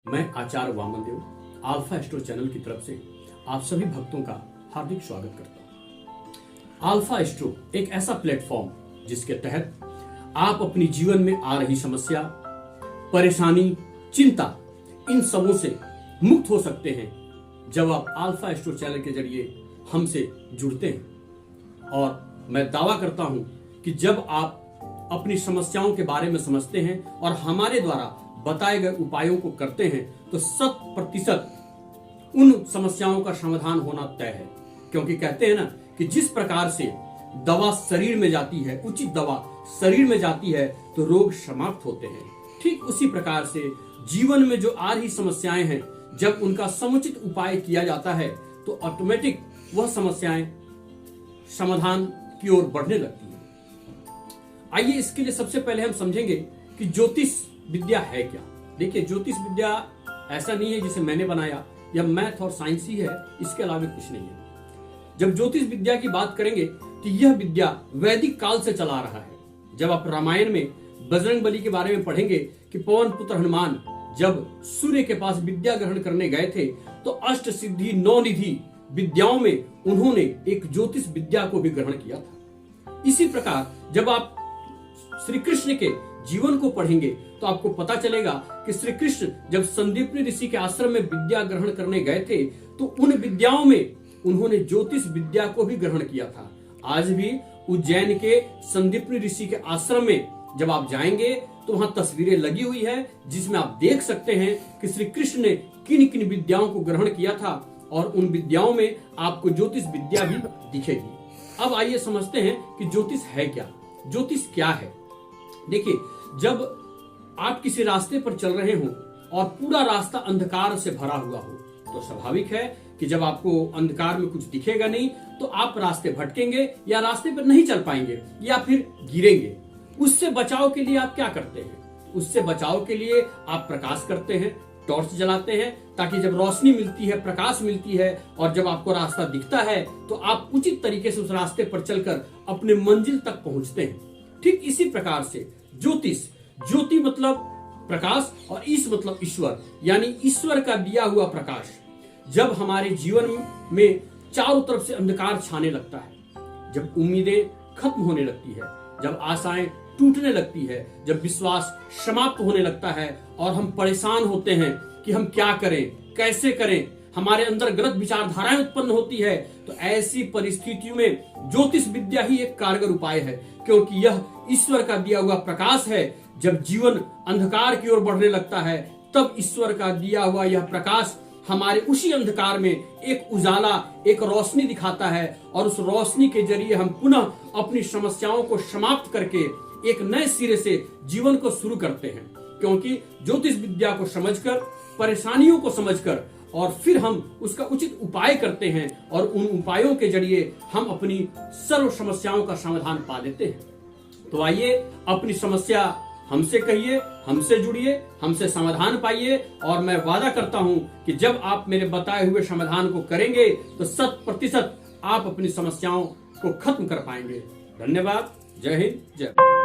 मैं आचार्य Vamandev alpha astro channel की तरफ से आप सभी भक्तों का हार्दिक स्वागत करता हूं। अल्फा एस्ट्रो एक ऐसा प्लेटफॉर्म जिसके तहत आप अपनी जीवन में आ रही समस्या, परेशानी, चिंता, इन सबों से मुक्त हो सकते हैं जब आप अल्फा एस्ट्रो चैनल के जरिए हमसे जुड़ते हैं। और मैं दावा करता हूं कि जब आप अपनी समस्याओं के बारे में समझते हैं और हमारे द्वारा बताए गए उपायों को करते हैं तो 100% उन समस्याओं का समाधान होना तय है। क्योंकि कहते हैं ना कि जिस प्रकार से दवा शरीर में जाती है, उचित दवा शरीर में जाती है तो रोग समाप्त होते हैं। ठीक उसी प्रकार से जीवन में जो आ रही समस्याएं हैं, जब उनका समुचित उपाय किया जाता है तो ऑटोमेटिक वह समस्याएं समाधान की ओर बढ़ने लगती हैं। आइए इसके लिए सबसे पहले हम समझेंगे कि ज्योतिष विद्या है क्या। देखिए, ज्योतिष विद्या ऐसा नहीं है जिसे मैंने बनाया या मैथ और साइंस ही है, इसके अलावा कुछ नहीं है। जब ज्योतिष विद्या की बात करेंगे तो यह विद्या वैदिक काल से चला रहा है। जब आप रामायण में बजरंगबली के बारे में पढ़ेंगे कि पवन पुत्र हनुमान जब सूर्य के पास विद्या ग्रहण करने गए थे तो अष्ट सिद्धि 9 निधि विद्याओं में उन्होंने एक ज्योतिष विद्या को भी ग्रहण किया था। इसी प्रकार जब आप श्री कृष्ण के जीवन को पढ़ेंगे तो आपको पता चलेगा कि श्री कृष्ण जब संदीपनी ऋषि के आश्रम में विद्या ग्रहण करने गए थे तो उन विद्याओं में उन्होंने ज्योतिष विद्या को भी ग्रहण किया था। आज भी उज्जैन के संदीपनी ऋषि के आश्रम में जब आप जाएंगे तो वहां तस्वीरें लगी हुई है जिसमें आप देख सकते हैं कि श्री कृष्ण ने किन किन विद्याओं को ग्रहण किया था और उन विद्याओं में आपको ज्योतिष विद्या भी दिखेगी। अब आइए समझते हैं कि ज्योतिष है क्या। ज्योतिष क्या है? देखिए, जब आप किसी रास्ते पर चल रहे हो और पूरा रास्ता अंधकार से भरा हुआ हो तो स्वाभाविक है कि जब आपको अंधकार में कुछ दिखेगा नहीं तो आप रास्ते भटकेंगे या रास्ते पर नहीं चल पाएंगे या फिर गिरेंगे। उससे बचाव के लिए आप क्या करते हैं? उससे बचाव के लिए आप प्रकाश करते हैं, टॉर्च जलाते हैं, ताकि जब रोशनी मिलती है, प्रकाश मिलती है और जब आपको रास्ता दिखता है तो आप उचित तरीके से उस रास्ते पर चलकर अपने मंजिल तक पहुंचते हैं। ठीक इसी प्रकार से ज्योतिष, ज्योति मतलब प्रकाश और ईश मतलब ईश्वर, यानी ईश्वर का दिया हुआ प्रकाश। जब हमारे जीवन में चारों तरफ से अंधकार छाने लगता है, जब उम्मीदें खत्म होने लगती है, जब आशाएं टूटने लगती है, जब विश्वास समाप्त होने लगता है और हम परेशान होते हैं कि हम क्या करें, कैसे करें, हमारे अंदर गलत विचारधाराएं उत्पन्न होती है, तो ऐसी परिस्थितियों में ज्योतिष विद्या ही एक कारगर उपाय है। क्योंकि यह ईश्वर का दिया हुआ प्रकाश है। जब जीवन अंधकार की ओर बढ़ने लगता है तब ईश्वर का दिया हुआ यह प्रकाश हमारे उसी अंधकार में एक उजाला, एक रोशनी दिखाता है और उस रोशनी के जरिए हम पुनः अपनी समस्याओं को समाप्त करके एक नए सिरे से जीवन को शुरू करते हैं। क्योंकि ज्योतिष विद्या को समझकर, परेशानियों को समझकर और फिर हम उसका उचित उपाय करते हैं और उन उपायों के जरिए हम अपनी सर्व समस्याओं का समाधान पा लेते हैं। तो आइए अपनी समस्या हमसे कहिए, हमसे जुड़िए, हमसे समाधान पाइए और मैं वादा करता हूं कि जब आप मेरे बताए हुए समाधान को करेंगे तो 100% आप अपनी समस्याओं को खत्म कर पाएंगे। धन्यवाद। जय हिंद, जय।